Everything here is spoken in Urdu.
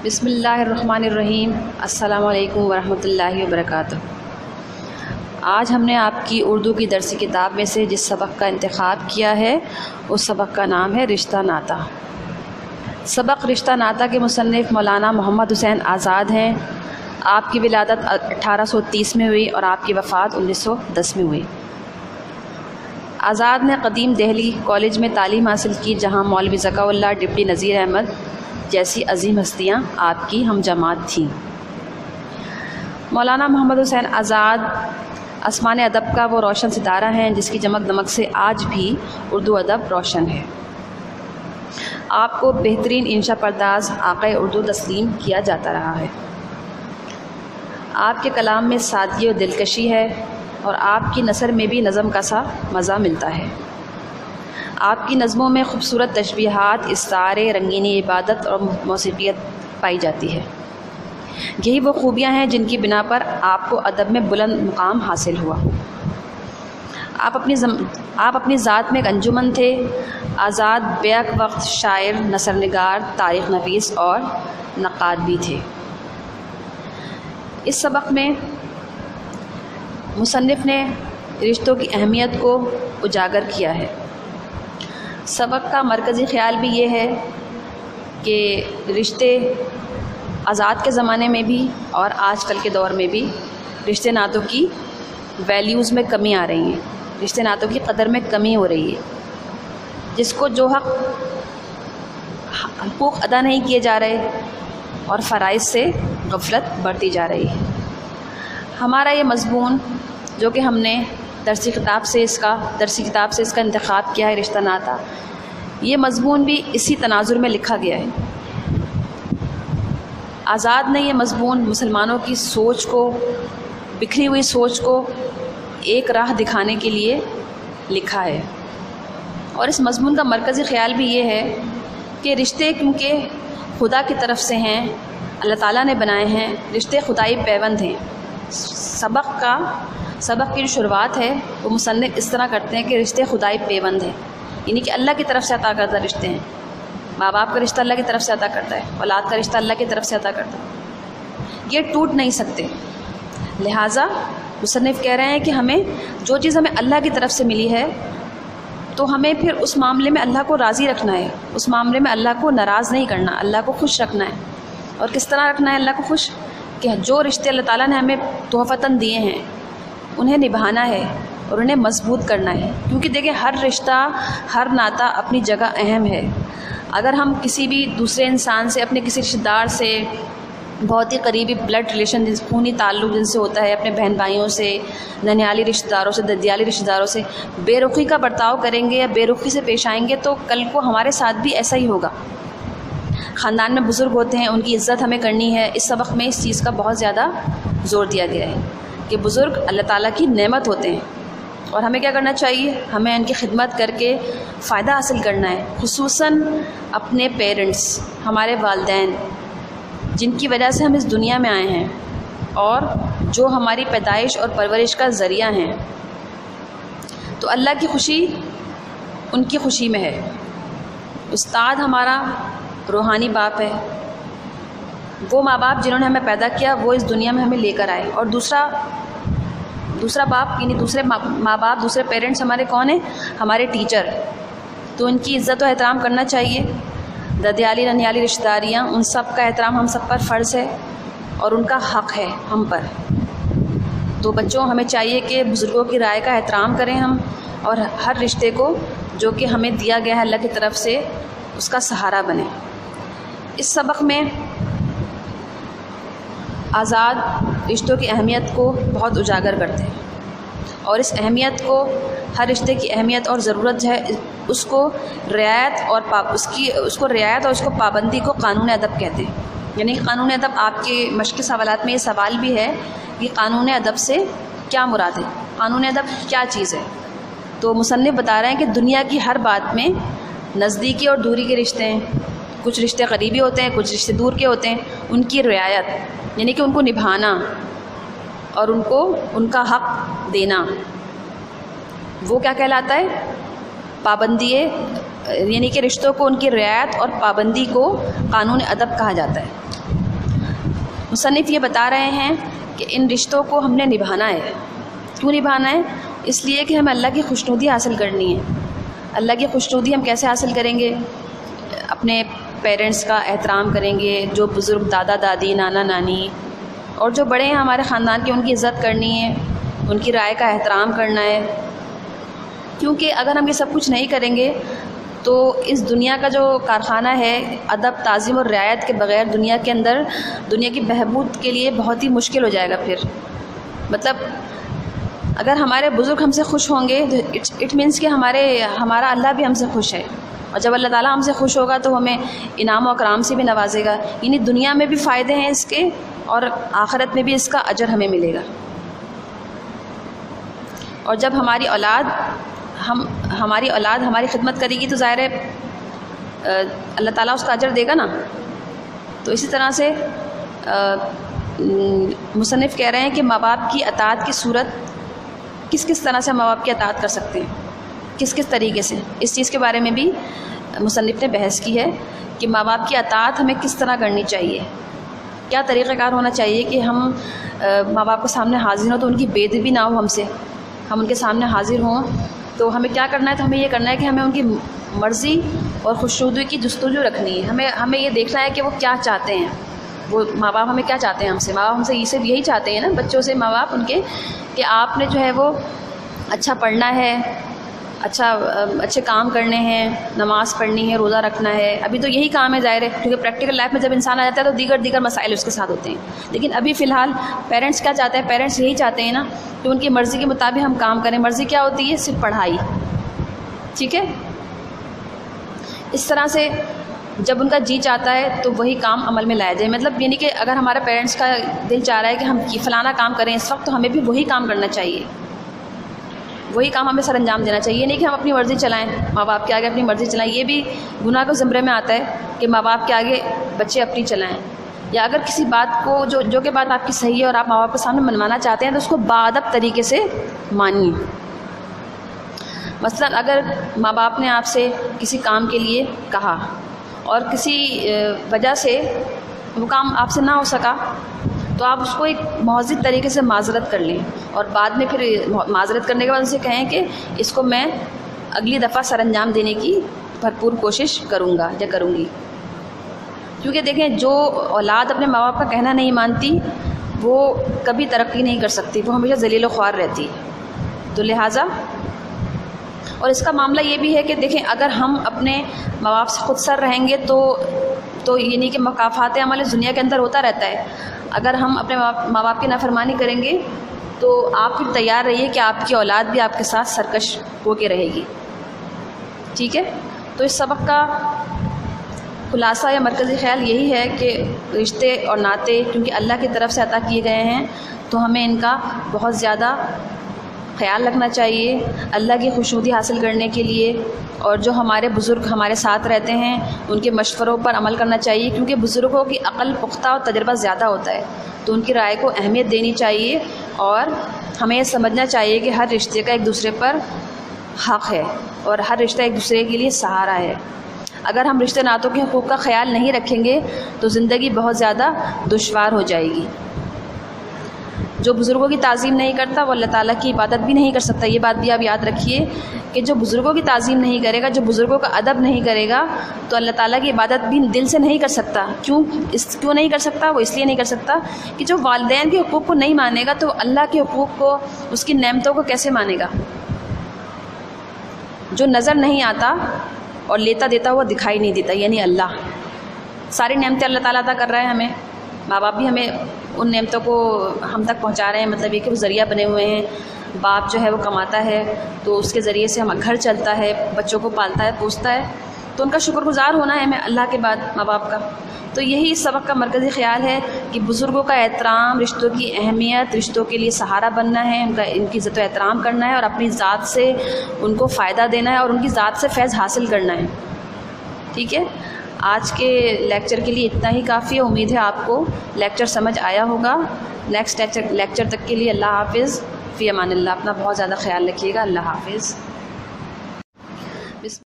بسم اللہ الرحمن الرحیم۔ السلام علیکم ورحمۃ اللہ وبرکاتہ۔ آج ہم نے آپ کی اردو کی درسی کتاب میں سے جس سبق کا انتخاب کیا ہے اس سبق کا نام ہے رشتہ ناتا۔ سبق رشتہ ناتا کے مصنف مولانا محمد حسین آزاد ہیں۔ آپ کی ولادت 1830 میں ہوئی اور آپ کی وفات 1910 میں ہوئی۔ آزاد نے قدیم دہلی کالج میں تعلیم حاصل کی، جہاں مولوی ذکاء اللہ، ڈپٹی نذیر احمد جیسی عظیم ہستیاں آپ کی ہم جماعت تھیں۔ مولانا محمد حسین آزاد آسمان ادب کا وہ روشن ستارہ ہیں جس کی چمک دمک سے آج بھی اردو ادب روشن ہے۔ آپ کو بہترین انشا پرداز آقائے اردو تسلیم کیا جاتا رہا ہے۔ آپ کے کلام میں سادگی و دلکشی ہے اور آپ کی نثر میں بھی نظم کا سا مزہ ملتا ہے۔ آپ کی نظموں میں خوبصورت تشبیہات، استعارے، رنگینی عبادت اور موسیقیت پائی جاتی ہے۔ یہی وہ خوبیاں ہیں جن کی بنا پر آپ کو ادب میں بلند مقام حاصل ہوا۔ آپ اپنی ذات میں ایک انجمن تھے۔ آزاد بیک وقت شاعر، نثر نگار، تاریخ نویس اور نقاد بھی تھے۔ اس سبق میں مصنف نے رشتوں کی اہمیت کو اجاگر کیا ہے۔ سبق کا مرکزی خیال بھی یہ ہے کہ رشتے آزاد کے زمانے میں بھی اور آج کل کے دور میں بھی رشتے ناتوں کی ویلیوز میں کمی آ رہی ہیں، رشتے ناتوں کی قدر میں کمی ہو رہی ہے۔ جس کو جو حقوق ادا نہیں کیے جا رہے اور فرائض سے غفلت بڑھتی جا رہی ہے۔ ہمارا یہ مضمون جو کہ ہم نے درسی کتاب سے اس کا انتخاب کیا ہے، رشتہ ناتا، یہ مضمون بھی اسی تناظر میں لکھا گیا ہے۔ آزاد نے یہ مضمون مسلمانوں کی سوچ کو، بکھری ہوئی سوچ کو ایک راہ دکھانے کے لیے لکھا ہے، اور اس مضمون کا مرکزی خیال بھی یہ ہے کہ رشتے کیونکہ خدا کی طرف سے ہیں، اللہ تعالیٰ نے بنائے ہیں، رشتے خدائی پیوند ہیں۔ سبق کی جو شروعات ہے وہ مصنف اس طرح کرتے ہیں کہ رشتے خدائی پیوند ہیں، یعنی کہ اللہ کی طرف سے عطا کردہ رشتے ہیں۔ ماں باپ کا رشتہ اللہ کی طرف سے عطا کرتا ہے، اولاد کا رشتہ اللہ کی طرف سے عطا کرتا ہے، یہ ٹوٹ نہیں سکتے۔ لہٰذا مصنف کہہ رہے ہیں کہ ہمیں جو چیز ہمیں اللہ کی طرف سے ملی ہے تو ہمیں پھر اس معاملے میں اللہ کو راضی رکھنا ہے، اس معاملے میں اللہ کو ناراض نہیں کرنا، اللہ کو خوش رکھنا ہے۔ اور کس طرح رکھنا ہے اللہ کو خوش؟ کہ جو رشتے اللہ تعالیٰ نے ہمیں تحفتاً دیے ہیں انہیں نبھانا ہے اور انہیں مضبوط کرنا ہے، کیونکہ دیکھیں ہر رشتہ، ہر ناتا اپنی جگہ اہم ہے۔ اگر ہم کسی بھی دوسرے انسان سے، اپنے کسی رشتہ دار سے، بہت ہی قریبی بلڈ ریلیشن، خونی تعلق جن سے ہوتا ہے، اپنے بہن بھائیوں سے، ننیالی رشتہ داروں سے، ددیالی رشتہ داروں سے بے رخی کا برتاؤ کریں گے یا بے رخی سے پیش آئیں گے تو کل کو ہمارے ساتھ بھی ایسا ہی ہوگا۔ خاندان میں بزرگ ہوتے ہیں، ان کی عزت ہمیں کرنی ہے۔ اس سبق میں اس چیز کا بہت زیادہ زور دیا گیا ہے کہ بزرگ اللہ تعالیٰ کی نعمت ہوتے ہیں اور ہمیں کیا کرنا چاہیے؟ ہمیں ان کی خدمت کر کے فائدہ حاصل کرنا ہے، خصوصاً اپنے پیرنٹس، ہمارے والدین، جن کی وجہ سے ہم اس دنیا میں آئے ہیں اور جو ہماری پیدائش اور پرورش کا ذریعہ ہیں۔ تو اللہ کی خوشی ان کی خوشی میں ہے۔ استاد ہمارا روحانی باپ ہے، وہ ماں باپ جنہوں نے ہمیں پیدا کیا وہ اس دنیا میں ہمیں لے کر آئے، اور دوسرا باپ یعنی دوسرے ماں باپ، دوسرے پیرنٹس ہمارے کون ہیں؟ ہمارے ٹیچر۔ تو ان کی عزت و احترام کرنا چاہیے۔ ددیالی ننیالی رشتہ داریاں، ان سب کا احترام ہم سب پر فرض ہے اور ان کا حق ہے ہم پر۔ تو بچوں، ہمیں چاہیے کہ بزرگوں کی رائے کا احترام کریں ہم، اور ہر رشتے کو جو کہ ہمیں دیا گیا ہے اللہ کی طرف سے اس کا سہارا بنیں۔ اس سبق میں آزاد رشتوں کی اہمیت کو بہت اجاگر کرتے ہیں، اور اس اہمیت کو، ہر رشتے کی اہمیت اور ضرورت ہے، اس کو رعایت اور اس کو پابندی کو قانون ادب کہتے ہیں۔ یعنی قانون ادب، آپ کے مشق سوالات میں یہ سوال بھی ہے کہ قانون ادب سے کیا مراد ہے، قانون ادب کیا چیز ہے؟ تو مصنف بتا رہے ہیں کہ دنیا کی ہر بات میں نزدیکی اور دوری کے رشتے ہیں، کچھ رشتے قریبی ہوتے ہیں، کچھ رشتے دور کے ہوتے ہیں، ان کی رعایت یعنی کہ ان کو نبھانا اور ان کو ان کا حق دینا، وہ کیا کہلاتا ہے؟ پابندی، یعنی کہ رشتوں کو ان کی رعایت اور پابندی کو قانون ادب کہا جاتا ہے۔ مصنف یہ بتا رہے ہیں کہ ان رشتوں کو ہم نے نبھانا ہے. کیوں نبھانا ہے؟ اس لیے کہ ہمیں اللہ کی خوشنودی حاصل کرنی ہے. اللہ کی خوشنودی ہم کیسے حاصل کریں گے؟ اپنے پیرنٹس کا احترام کریں گے، جو بزرگ دادا دادی نانا نانی اور جو بڑے ہیں ہمارے خاندان کے، ان کی عزت کرنی ہے، ان کی رائے کا احترام کرنا ہے. کیونکہ اگر ہم یہ سب کچھ نہیں کریں گے تو اس دنیا کا جو کارخانہ ہے ادب تعظیم اور رعایت کے بغیر دنیا کے اندر دنیا کی بہبود کے لیے بہت ہی مشکل ہو جائے گا. پھر مطلب اگر ہمارے بزرگ ہم سے خوش ہوں گے تو اٹ مینس کہ ہمارا اللہ بھی ہم سے خوش ہے، اور جب اللہ تعالیٰ ہم سے خوش ہوگا تو ہمیں انعام و اکرام سے بھی نوازے گا. یعنی دنیا میں بھی فائدے ہیں اس کے اور آخرت میں بھی اس کا اجر ہمیں ملے گا. اور جب ہماری اولاد ہماری خدمت کرے گی تو ظاہر ہے اللہ تعالیٰ اس کا اجر دے گا نا. تو اسی طرح سے مصنف کہہ رہے ہیں کہ ماں باپ کی اطاعت کی صورت کس طرح سے ماں باپ کی اطاعت کر سکتے ہیں، کس طریقے سے. اس چیز کے بارے میں بھی مصنف نے بحث کی ہے کہ ماں باپ کی اطاعت ہمیں کس طرح کرنی چاہیے، کیا طریقہ کار ہونا چاہیے کہ ہم ماں باپ کے سامنے حاضر ہوں تو ان کی بے ادبی نہ ہو ہم سے. ہم ان کے سامنے حاضر ہوں تو ہمیں کیا کرنا ہے؟ تو ہمیں یہ کرنا ہے کہ ہمیں ان کی مرضی اور خوشنودی کی جستجو رکھنی ہے. ہمیں یہ دیکھنا ہے کہ وہ کیا چاہتے ہیں، وہ ماں باپ ہمیں کیا چاہتے ہیں ہم سے. ماں باپ ہم سے صرف یہی چاہتے ہیں نا بچوں سے، ماں باپ ان کے کہ آپ نے جو ہے وہ اچھا پڑھنا ہے، اچھے کام کرنے ہیں، نماز پڑھنی ہے، روزہ رکھنا ہے. ابھی تو یہی کام ہے ظاہر ہے، کیونکہ پریکٹیکل لائف میں جب انسان آ جاتا ہے تو دیگر مسائل اس کے ساتھ ہوتے ہیں. لیکن ابھی فی الحال پیرنٹس کیا چاہتے ہیں؟ پیرنٹس یہی چاہتے ہیں نا کہ ان کی مرضی کے مطابق ہم کام کریں. مرضی کیا ہوتی ہے؟ صرف پڑھائی. ٹھیک ہے، اس طرح سے جب ان کا جی چاہتا ہے تو وہی کام عمل میں لایا جائے. مطلب یعنی کہ اگر ہمارے پیرنٹس کا دل چاہ رہا ہے کہ ہم فلانا کام کریں اس وقت، تو ہمیں بھی وہی کام کرنا چاہیے، وہی کام ہمیں سر انجام دینا چاہیے. نہیں کہ ہم اپنی مرضی چلائیں، ماں باپ کے آگے اپنی مرضی چلائیں. یہ بھی گناہ کے زمرے میں آتا ہے کہ ماں باپ کے آگے بچے اپنی چلائیں. یا اگر کسی بات کو جو کہ بات آپ کی صحیح ہے اور آپ ماں باپ کے سامنے منوانا چاہتے ہیں تو اس کو باادب طریقے سے مانیے. مثلا اگر ماں باپ نے آپ سے کسی کام کے لیے کہا اور کسی وجہ سے وہ کام آپ سے نہ ہو سکا، تو آپ اس کو ایک مہذب طریقے سے معذرت کر لیں اور بعد میں پھر معذرت کرنے کے بعد اسے کہیں کہ اس کو میں اگلی دفعہ سر انجام دینے کی بھرپور کوشش کروں گا یا کروں گی. کیونکہ دیکھیں، جو اولاد اپنے ماں باپ کا کہنا نہیں مانتی وہ کبھی ترقی نہیں کر سکتی، وہ ہمیشہ ذلیل و خوار رہتی. تو لہٰذا اور اس کا معاملہ یہ بھی ہے کہ دیکھیں، اگر ہم اپنے ماں باپ سے خود سر رہیں گے تو یعنی کہ مکافات عمل اس دنیا کے اندر ہوتا رہتا ہے. اگر ہم اپنے ماں باپ کی نافرمانی کریں گے تو آپ پھر تیار رہیے کہ آپ کی اولاد بھی آپ کے ساتھ سرکش ہو کے رہے گی. ٹھیک ہے، تو اس سبق کا خلاصہ یا مرکزی خیال یہی ہے کہ رشتے اور ناطے کیونکہ اللہ کی طرف سے عطا کیے گئے ہیں تو ہمیں ان کا بہت زیادہ خیال رکھنا چاہیے اللہ کی خوشنودی حاصل کرنے کے لیے. اور جو ہمارے بزرگ ہمارے ساتھ رہتے ہیں ان کے مشوروں پر عمل کرنا چاہیے، کیونکہ بزرگوں کی عقل پختہ اور تجربہ زیادہ ہوتا ہے تو ان کی رائے کو اہمیت دینی چاہیے. اور ہمیں یہ سمجھنا چاہیے کہ ہر رشتے کا ایک دوسرے پر حق ہے اور ہر رشتہ ایک دوسرے کے لیے سہارا ہے. اگر ہم رشتے ناتوں کے حقوق کا خیال نہیں رکھیں گے تو زندگی بہت زیادہ دشوار ہو جائے گی. جو بزرگوں کی تعظیم نہیں کرتا وہ اللہ تعالیٰ کی عبادت بھی نہیں کر سکتا. یہ بات بھی آپ یاد رکھیے کہ جو بزرگوں کی تعظیم نہیں کرے گا، جو بزرگوں کا ادب نہیں کرے گا تو اللہ تعالیٰ کی عبادت بھی دل سے نہیں کر سکتا. کیوں نہیں کر سکتا؟ وہ اس لیے نہیں کر سکتا کہ جو والدین کے حقوق کو نہیں مانے گا تو اللہ کے حقوق کو، اس کی نعمتوں کو کیسے مانے گا؟ جو نظر نہیں آتا اور لیتا دیتا ہوا دکھائی نہیں دیتا، یعنی اللہ. ساری نعمتیں اللہ تعالیٰ عطا کر رہا ہے ہمیں، ماں باپ بھی ہمیں ان نعمتوں کو ہم تک پہنچا رہے ہیں. مطلب یہ کہ وہ ذریعہ بنے ہوئے ہیں. باپ جو ہے وہ کماتا ہے تو اس کے ذریعے سے ہمارا گھر چلتا ہے، بچوں کو پالتا ہے پوستا ہے، تو ان کا شکر گزار ہونا ہے ہمیں اللہ کے بعد ماں باپ کا. تو یہی اس سبق کا مرکزی خیال ہے کہ بزرگوں کا احترام، رشتوں کی اہمیت، رشتوں کے لیے سہارا بننا ہے، ان کی عزت و احترام کرنا ہے اور اپنی ذات سے ان کو فائدہ دینا ہے اور ان کی ذات سے فیض حاصل کرنا ہے. ٹھیک ہے، آج کے لیکچر کے لیے اتنا ہی کافی ہے. امید ہے آپ کو لیکچر سمجھ آیا ہوگا. نیکسٹ لیکچر تک کے لیے اللہ حافظ، فی امان اللہ. اپنا بہت زیادہ خیال رکھیے گا. اللہ حافظ.